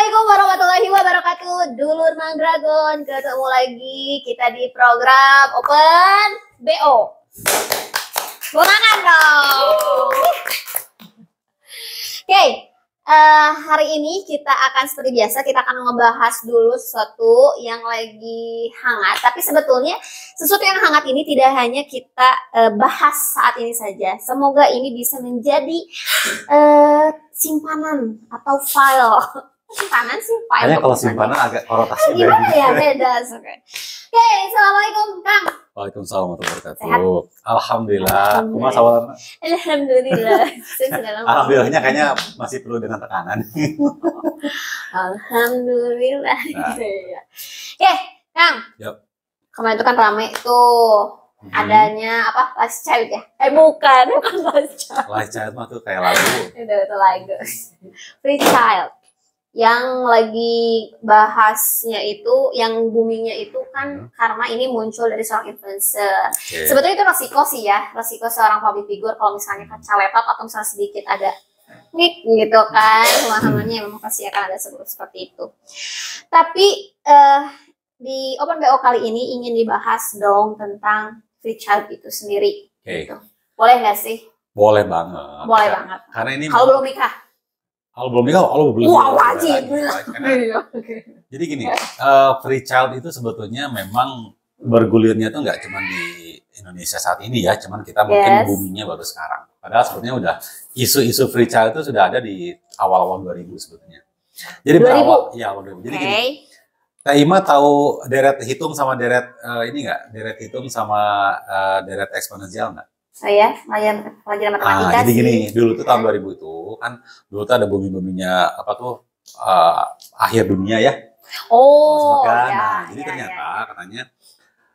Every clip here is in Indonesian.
Assalamualaikum warahmatullahi wabarakatuh. Dulur Mang Dragon, ketemu lagi kita di program Open BO. Semangat dong. Oke, hari ini kita akan seperti biasa, kita akan membahas dulu sesuatu yang lagi hangat. Tapi sebetulnya sesuatu yang hangat ini tidak hanya kita bahas saat ini saja. Semoga ini bisa menjadi simpanan atau file. Simpanan sih file. Kayaknya kalau simpanan agak konotasi gimana ya, beda. Oke, assalamualaikum Kang. Waalaikumsalam warahmatullahi wabarakatuh. Alhamdulillah. Kuma sawal. Alhamdulillah. Alhamdulillahnya kayaknya masih perlu dengan tekanan. Alhamdulillah. Oke, Kang. Yuk. Kemarin itu kan rame tuh. Adanya apa? Last Child ya? Bukan Last Child. Last Child mah tuh kayak lagu. Itu lagu. Free Child. Yang lagi bahasnya itu, yang boomingnya itu kan karena ini muncul dari seorang influencer. Okay. Sebetulnya itu resiko sih ya, resiko seorang public figure kalau misalnya kaca laptop atau misalnya sedikit ada nik gitu kan, pemahamannya memang pasti akan ada seperti itu. Tapi di Open BO kali ini ingin dibahas dong tentang free child itu sendiri. Okay. Gitu. Boleh nggak sih? Boleh banget. Boleh banget. Karena ini kalau belum nikah. Kalau belum nikah, belum. Wah, wajib. Jadi gini, free child itu sebetulnya memang bergulirnya tuh nggak cuma di Indonesia saat ini ya, cuman kita mungkin boomingnya baru sekarang. Padahal sebetulnya udah isu-isu free child itu sudah ada di awal-awal 2000 sebetulnya. Jadi 2000? Awal 2000. Jadi gini, Kak Ima tahu deret hitung sama deret ini nggak? Deret hitung sama deret eksponensial nggak? Saya pelajaran matematika jadi gini, dulu tuh tahun 2000 itu kan dulu tuh ada booming-boomingnya apa tuh akhir dunia ya. Jadi ternyata katanya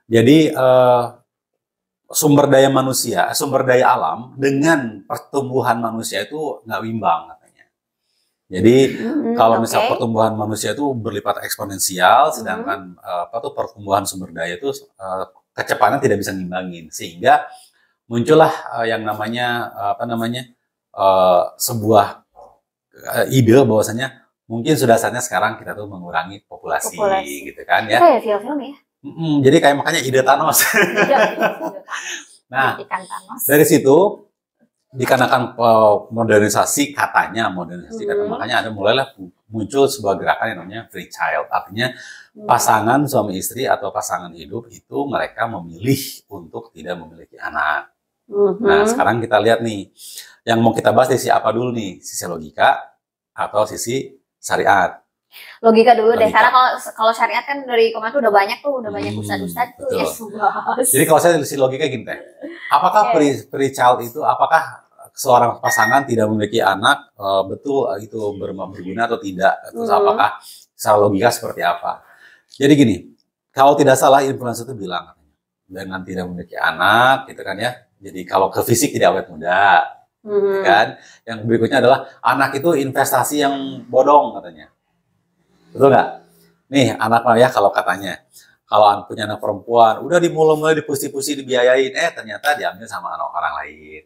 jadi sumber daya manusia, sumber daya alam dengan pertumbuhan manusia itu nggak imbang katanya. Jadi kalau misal pertumbuhan manusia itu berlipat eksponensial, sedangkan pertumbuhan sumber daya itu kecepatannya tidak bisa ngimbangin, sehingga muncullah yang namanya sebuah ide bahwasanya mungkin sudah saatnya sekarang kita tuh mengurangi populasi. Gitu kan ya. Kayak film-film ya. Jadi kayak makanya ide Thanos. Nah, dari situ dikarenakan modernisasi katanya, makanya ada mulailah muncul sebuah gerakan yang namanya free child. Artinya pasangan suami istri atau pasangan hidup itu mereka memilih untuk tidak memiliki anak. Nah, sekarang kita lihat nih, yang mau kita bahas dari sisi apa dulu nih? Sisi logika atau sisi syariat? Logika dulu deh, karena kalau syariat kan dari kemarin tuh udah banyak ustadz tuh ya. Jadi kalau saya dari sisi logika gini teh, apakah free child itu, apakah seorang pasangan tidak memiliki anak betul itu berguna atau tidak? Terus apakah secara logika seperti apa? Jadi gini, kalau tidak salah influencer itu bilang dengan tidak memiliki anak, gitu kan ya. Jadi kalau ke fisik tidak awet muda, kan? Yang berikutnya adalah anak itu investasi yang bodong katanya, betul nggak? Nih anak ya kalau katanya, kalau punya anak perempuan, udah mulai dipusti-pusti dibiayain, ternyata diambil sama anak orang lain,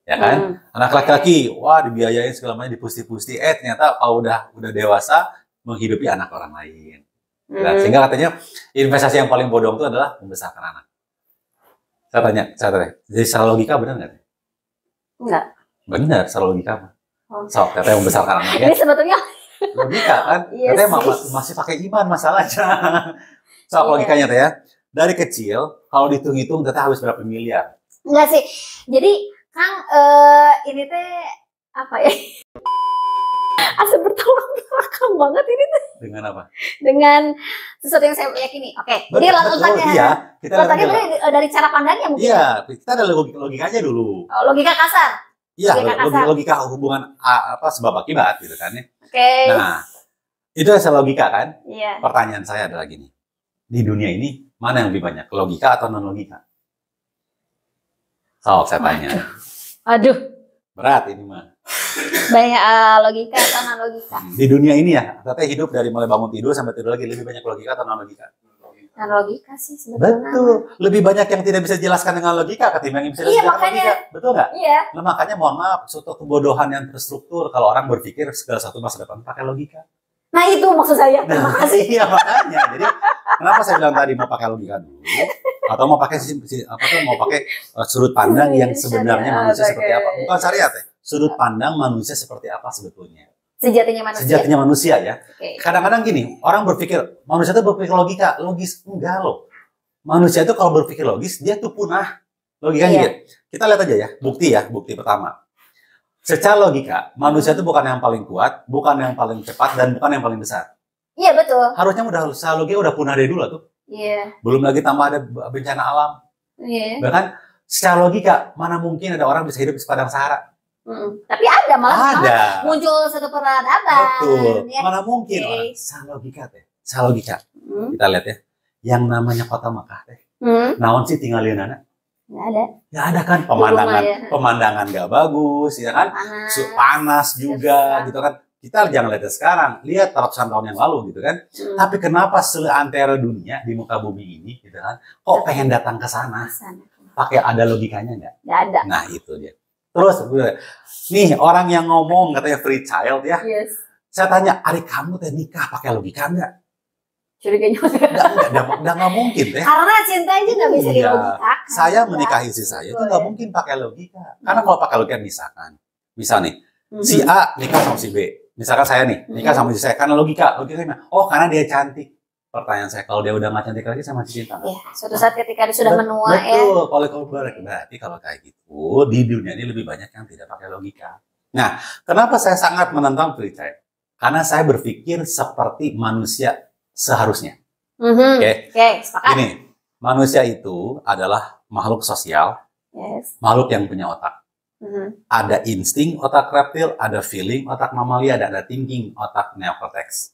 ya kan? Anak laki-laki, wah dibiayain segala macam, dipusti-pusti, ternyata kalau udah dewasa menghidupi anak orang lain. Nah, sehingga katanya investasi yang paling bodong itu adalah membesarkan anak. Saya tanya, jadi secara logika benar nggak? Enggak. Benar, secara logika apa? So, katanya membesarkan anaknya. Ini sebetulnya logika kan? Katanya masih pakai iman masalahnya. Soal logikanya teh ya, dari kecil kalau dihitung-hitung ternyata habis berapa miliar? Enggak sih. Jadi Kang, ini teh apa ya? Asal bertolak belakang banget ini tuh. Dengan apa? Dengan sesuatu yang saya yakini. Oke. Jadi letaknya dari cara pandangnya mungkin. Iya, kita ada logikanya dulu. Logika kasar. Iya, logika hubungan sebab akibat gitu kan ya. Oke. Nah, itu adalah logika kan? Iya. Pertanyaan saya adalah gini. Di dunia ini mana yang lebih banyak, logika atau non logika? Saya tanya. Aduh. Berat ini mah. Banyak logika atau non logika? Di dunia ini ya, katanya hidup dari mulai bangun tidur sampai tidur lagi lebih banyak logika atau non logika? Non logika sih sebetulnya. Betul, lebih banyak yang tidak bisa dijelaskan dengan logika ketimbang yang bisa dijelaskan dengan logika. Betul nggak? Iya. Nah, makanya mohon maaf, suatu kebodohan yang terstruktur kalau orang berpikir segala satu masa depan pakai logika. Nah itu maksud saya. Terima kasih. Iya makanya. Jadi kenapa saya bilang tadi mau pakai logika dulu atau mau pakai mau pakai sudut pandang yang sebenarnya manusia seperti apa? Bukan syariat ya. Sudut pandang manusia seperti apa sebetulnya? Sejatinya manusia. Sejatinya manusia ya. Okay. Kadang-kadang gini, orang berpikir manusia itu berpikir logis, enggak loh. Manusia itu kalau berpikir logis dia tuh punah. Logikanya gitu. Kita lihat aja ya, bukti pertama. Secara logika, manusia itu bukan yang paling kuat, bukan yang paling cepat, dan bukan yang paling besar. Iya betul. Harusnya secara logika udah punah dari dulu tuh. Iya. Belum lagi tambah ada bencana alam. Iya. Bahkan secara logika, mana mungkin ada orang bisa hidup di padang Sahara? Tapi ada malah muncul satu peradaban. Betul. Ya. Mana mungkin orang secara logika. Kita lihat ya, yang namanya kota Mekah teh. Naon sih tinggal di mana? Nggak ada. Ya ada kan pemandangan nggak bagus, ya kan? Panas juga, gitu kan? Kita jangan lihat sekarang, lihat ratusan tahun yang lalu, gitu kan? Tapi kenapa seantero dunia di muka bumi ini, gitu kan? Kok pengen datang ke sana? Pakai ada logikanya nggak? Nggak ada. Nah itu dia. Terus nih orang yang ngomong katanya free child ya. Yes. Saya tanya, adik kamu teh nikah pakai logika nggak? Curiganya nggak mungkin deh. Karena cinta aja nggak bisa dilogikakan. Saya menikahi istri saya itu nggak mungkin pakai logika. Karena kalau pakai logika misal nih, si A nikah sama si B. Misalkan saya nih nikah sama si saya karena logikanya. Oh karena dia cantik. Pertanyaan saya, kalau dia udah nggak cantik lagi saya masih cinta. Ya, suatu saat ketika dia sudah menua ya. Betul. Berarti kalau kayak gitu di dunia ini lebih banyak yang tidak pakai logika. Nah, kenapa saya sangat menentang free child? Karena saya berpikir seperti manusia seharusnya. Oke, sepakat. Ini manusia itu adalah makhluk sosial, makhluk yang punya otak. Ada insting otak reptil, ada feeling otak mamalia, dan ada thinking otak neokortex.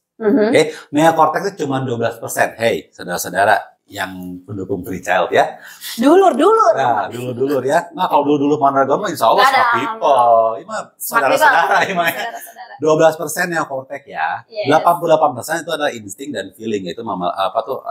Neokortex itu cuma 12%. Hey, saudara-saudara yang pendukung free child ya. Dulur. Nah, dulur ya. Nah, kalau dulur mandragama insya Allah smart people. Ini mah saudara-saudara. 12% neokortex ya. 88% itu adalah insting dan feeling, yaitu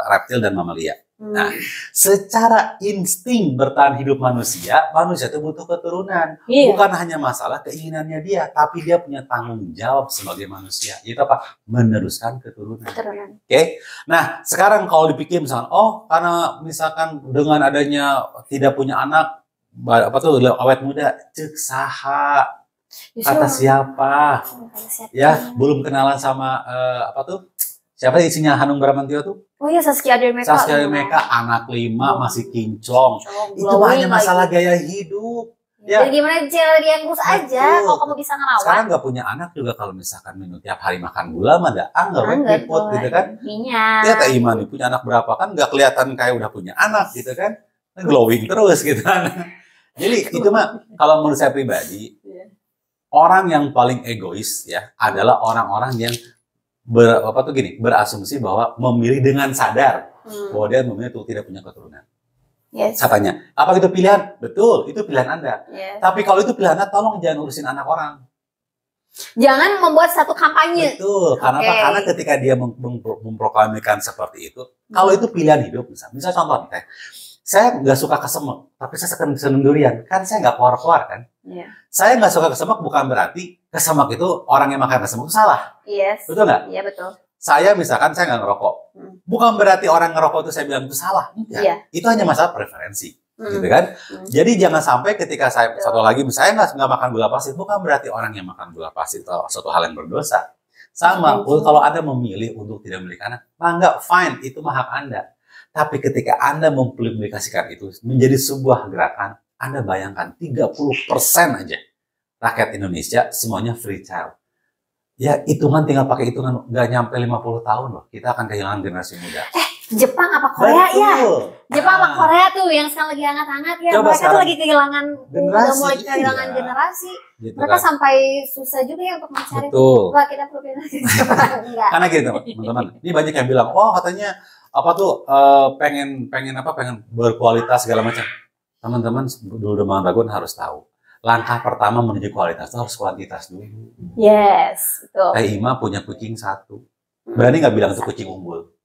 reptil dan mamalia. Nah, secara insting bertahan hidup manusia itu butuh keturunan. Bukan hanya masalah keinginannya dia, tapi dia punya tanggung jawab sebagai manusia. Itu apa? Meneruskan keturunan. Oke. Nah, sekarang kalau dipikir misalkan, karena misalkan dengan adanya tidak punya anak, awet muda, cek saha. Kata siapa? Ya, belum kenalan sama siapa isinya Hanung Bramantyo tuh? Oh iya, Zaskia Dewi-Meka. Anak 5 masih kinclong. Itu hanya masalah gaya hidup. Ya. Jadi gimana cara dia ngurus aja kalau kamu bisa ngerawat. Sekarang nggak punya anak juga kalau misalkan minum tiap hari makan gula mah nggak repot gitu kan. Ya Teh Iman punya anak berapa kan nggak kelihatan kayak udah punya anak gitu kan. Glowing terus gitu kan. Jadi itu mah kalau menurut saya pribadi orang yang paling egois ya adalah orang-orang yang berasumsi bahwa memilih dengan sadar bahwa dia memilih untuk tidak punya keturunan. Saya tanya, apa itu pilihan? Betul, itu pilihan Anda. Tapi kalau itu pilihan Anda, tolong jangan urusin anak orang. Jangan membuat satu kampanye. Betul, karena ketika dia memproklamirkan seperti itu, kalau itu pilihan hidup, misal contoh nih, saya nggak suka kesemek, tapi saya seneng durian, kan saya nggak keluar-keluar kan. Saya nggak suka kesemek bukan berarti kesemek itu orang yang makan kesemek itu salah. Betul nggak? Iya betul. Saya misalkan saya nggak ngerokok, bukan berarti orang ngerokok itu saya bilang itu salah. Itu hanya masalah preferensi, gitu kan? Jadi jangan sampai ketika saya satu lagi, saya nggak makan gula pasir, bukan berarti orang yang makan gula pasir itu suatu hal yang berdosa. Sama, kalau Anda memilih untuk tidak memiliki anak, nggak fine, itu hak Anda. Tapi ketika Anda mempublikasikan itu menjadi sebuah gerakan, Anda bayangkan 30% aja rakyat Indonesia semuanya free child. Ya hitungan tinggal pakai hitungan nggak nyampe 50 tahun loh. Kita akan kehilangan generasi muda. Jepang apa Korea ya? Jepang apa Korea tuh yang sekarang lagi hangat-hangat ya. Coba mereka tuh lagi kehilangan generasi, udah mulai kehilangan generasi. Gitu mereka kan. sampai susah juga ya untuk mencari. Wah, kita perlu Karena gitu teman-teman. Ini banyak yang bilang, katanya pengen berkualitas segala macam. Teman-teman dulu Ragun harus tahu. Langkah pertama menuju kualitas itu harus kuantitas dulu. Yes, betul. Teh Ima punya kucing 1. Berani nggak bilang itu kucing unggul?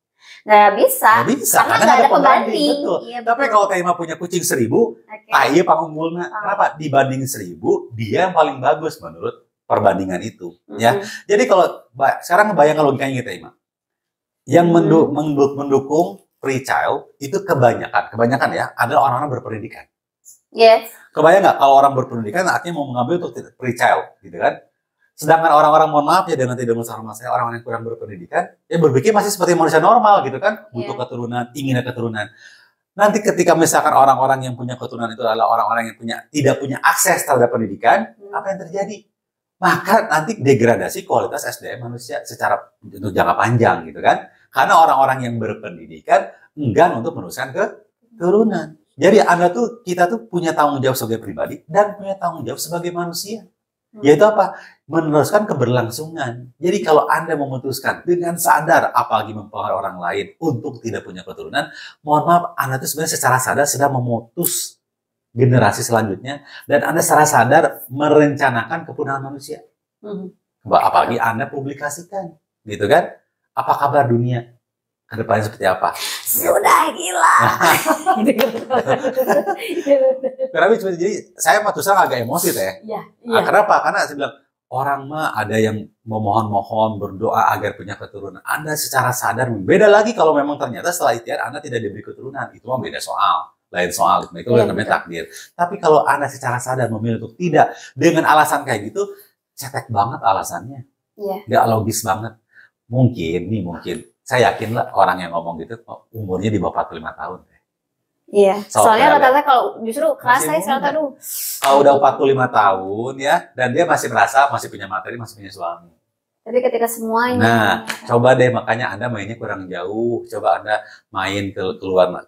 Nggak bisa. Karena nggak ada pembanding. Iya, tapi kalau Teh Ima punya kucing 1000, Teh Ima pangunggulna. Kenapa? Dibanding 1000, dia yang paling bagus menurut perbandingan itu, ya. Jadi kalau sekarang bayangkan logikanya kita, Ima. Yang mendukung free child itu kebanyakan ya adalah orang-orang berpendidikan. Yes. Kebayang nggak kalau orang berpendidikan artinya mau mengambil untuk free child, gitu kan? Sedangkan orang-orang, mohon maaf ya dengan tidak menghormati saya, orang-orang yang kurang berpendidikan, ya berpikir masih seperti manusia normal gitu kan, butuh keturunan, ingin keturunan. Nanti ketika misalkan orang-orang yang punya keturunan itu adalah orang-orang yang tidak punya akses terhadap pendidikan, apa yang terjadi? Maka nanti degradasi kualitas SDM manusia secara untuk jangka panjang gitu kan. Karena orang-orang yang berpendidikan enggan untuk meneruskan keturunan. Jadi kita tuh punya tanggung jawab sebagai pribadi dan punya tanggung jawab sebagai manusia. Yaitu apa? Meneruskan keberlangsungan. Jadi kalau Anda memutuskan dengan sadar, apalagi mempengaruhi orang lain untuk tidak punya keturunan, mohon maaf, Anda itu sebenarnya secara sadar sedang memutus generasi selanjutnya, dan Anda secara sadar merencanakan kepunahan manusia. Apalagi Anda publikasikan, gitu kan? Apa kabar dunia? Kedepannya seperti apa? Sudah gila. Jadi saya mah terus agak emosi teh. Iya. Kenapa? Karena saya bilang orang mah ada yang memohon-mohon berdoa agar punya keturunan. Anda secara sadar beda lagi kalau memang ternyata setelah ikhtiar Anda tidak diberi keturunan, itu mah beda soal. Lain soal, itu namanya takdir. Tapi kalau Anda secara sadar memilih untuk tidak dengan alasan kayak gitu, cetek banget alasannya. Nggak logis banget. Mungkin saya yakin lah orang yang ngomong gitu umurnya di bawah 45 tahun. Iya, soalnya rata-rata kalau justru kelas saya sekarang kalau udah 45 tahun ya, dan dia masih merasa masih punya materi, masih punya suami. Tapi ketika semuanya. Nah, coba deh, makanya Anda mainnya kurang jauh. Coba Anda main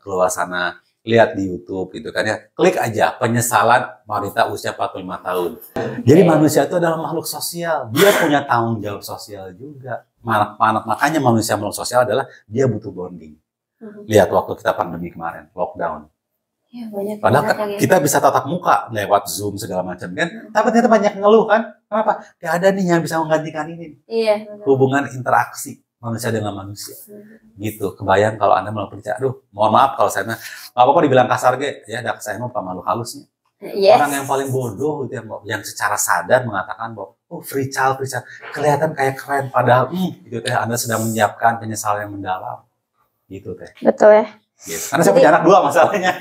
keluar sana, lihat di YouTube gitu kan ya. Klik aja penyesalan wanita usia 45 tahun. Jadi manusia itu adalah makhluk sosial. Dia punya tanggung jawab sosial juga. Makanya manusia makhluk sosial adalah dia butuh bonding. Lihat waktu kita pandemi kemarin, lockdown. Ya, Padahal kita bisa tatap muka lewat Zoom segala macam kan. Tapi ternyata banyak ngeluh kan. Kenapa? Gak ada nih yang bisa menggantikan ini. Iya. Hubungan interaksi manusia dengan manusia. Gitu. Kebayang kalau Anda melakukan aduh, mohon maaf kalau saya nggak apa-apa dibilang kasar ya, saya mah bukan makhluk halusnya. Yes. Orang yang paling bodoh itu yang secara sadar mengatakan bahwa free child kelihatan kayak keren, padahal gitu teh Anda sedang menyiapkan penyesalan yang mendalam gitu teh. Betul ya. Gitu. Karena saya punya anak 2 masalahnya.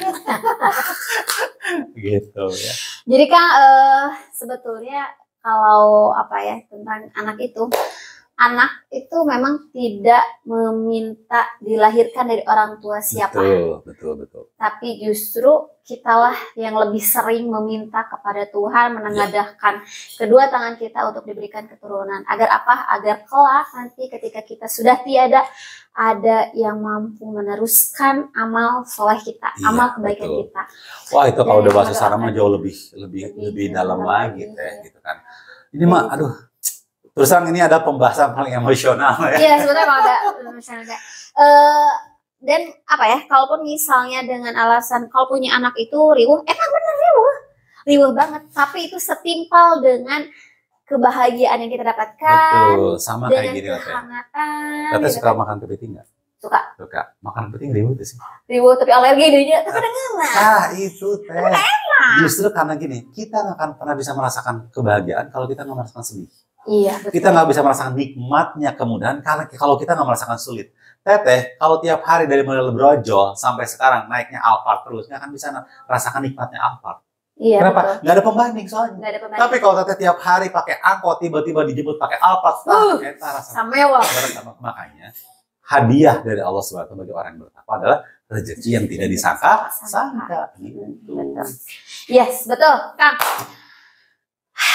Gitu ya. Jadi kan sebetulnya kalau tentang anak itu memang tidak meminta dilahirkan dari orang tua siapa. Betul. Tapi justru kitalah yang lebih sering meminta kepada Tuhan, menengadahkan kedua tangan kita untuk diberikan keturunan. Agar apa? Agar kelak nanti ketika kita sudah tiada, ada yang mampu meneruskan amal soleh kita, amal kebaikan kita. Wah, itu kalau udah bahasa Sarah mah jauh lebih dalam lagi teh gitu kan. Ini mah aduh, terus ini ada pembahasan paling emosional ya. Iya, sebetulnya kalau ada emosional dan kalaupun misalnya dengan alasan kalau punya anak itu riuh, emang bener riuh banget, tapi itu setimpal dengan kebahagiaan yang kita dapatkan. Betul, sama kayak gini lah. Tete suka makan kepiting nggak? Suka. Makan kepiting riuh tuh sih. Riuh tapi alergi dirinya, tapi enak. Itu teh. Justru karena gini, kita nggak akan pernah bisa merasakan kebahagiaan kalau kita nggak merasakan sedih. Iya, betul. Kita nggak bisa merasakan nikmatnya kemudahan kalau kita nggak merasakan sulit. Teteh, kalau tiap hari dari model brojol sampai sekarang naiknya Alphard terus, nggak akan bisa merasakan nikmatnya Alphard. Iya, kenapa? Betul. Nggak ada pembanding soalnya. Nggak ada pembanding. Tapi kalau teteh tiap hari pakai angkot, tiba-tiba dijemput pakai Alphard, kita rasa mewah. Makanya hadiah dari Allah SWT bagi orang yang bertakwa adalah rezeki yang tidak disangka-sangka. Gitu. Yes, betul, Kang.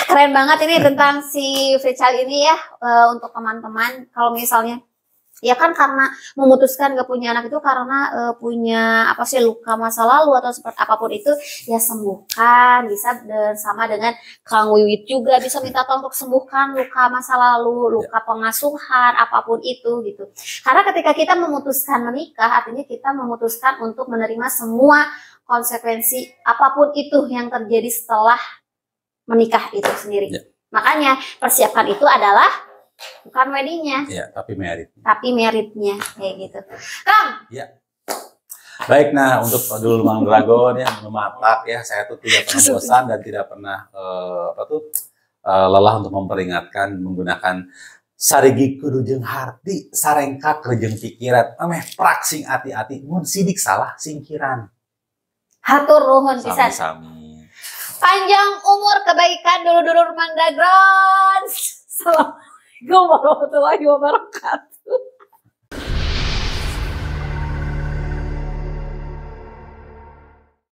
Keren banget ini tentang si free child ini ya, untuk teman-teman. Kalau misalnya ya kan karena memutuskan gak punya anak itu karena punya luka masa lalu atau seperti apapun itu, ya sembuhkan. Bisa sama dengan Kang Wiwit juga bisa minta tolong untuk sembuhkan luka masa lalu, luka pengasuhan, apapun itu gitu. Karena ketika kita memutuskan menikah, artinya kita memutuskan untuk menerima semua konsekuensi apapun itu yang terjadi setelah menikah itu sendiri. Makanya persiapkan itu adalah bukan weddingnya, tapi merit. Tapi meritnya kayak gitu. Kang. Baik, nah untuk dulu Mang Dragon ya mematak ya, saya tuh tidak pernah bosan dan tidak pernah lelah untuk memperingatkan menggunakan sarigi kudu jeung harti sarengkak jeung pikiran ameh praksing ati-ati mun sidik salah singkiran. Hatur nuhun pisan. Sami-sami. Panjang umur kebaikan dulur-dulur Mang Dagrons. Assalamualaikum warahmatullahi wabarakatuh.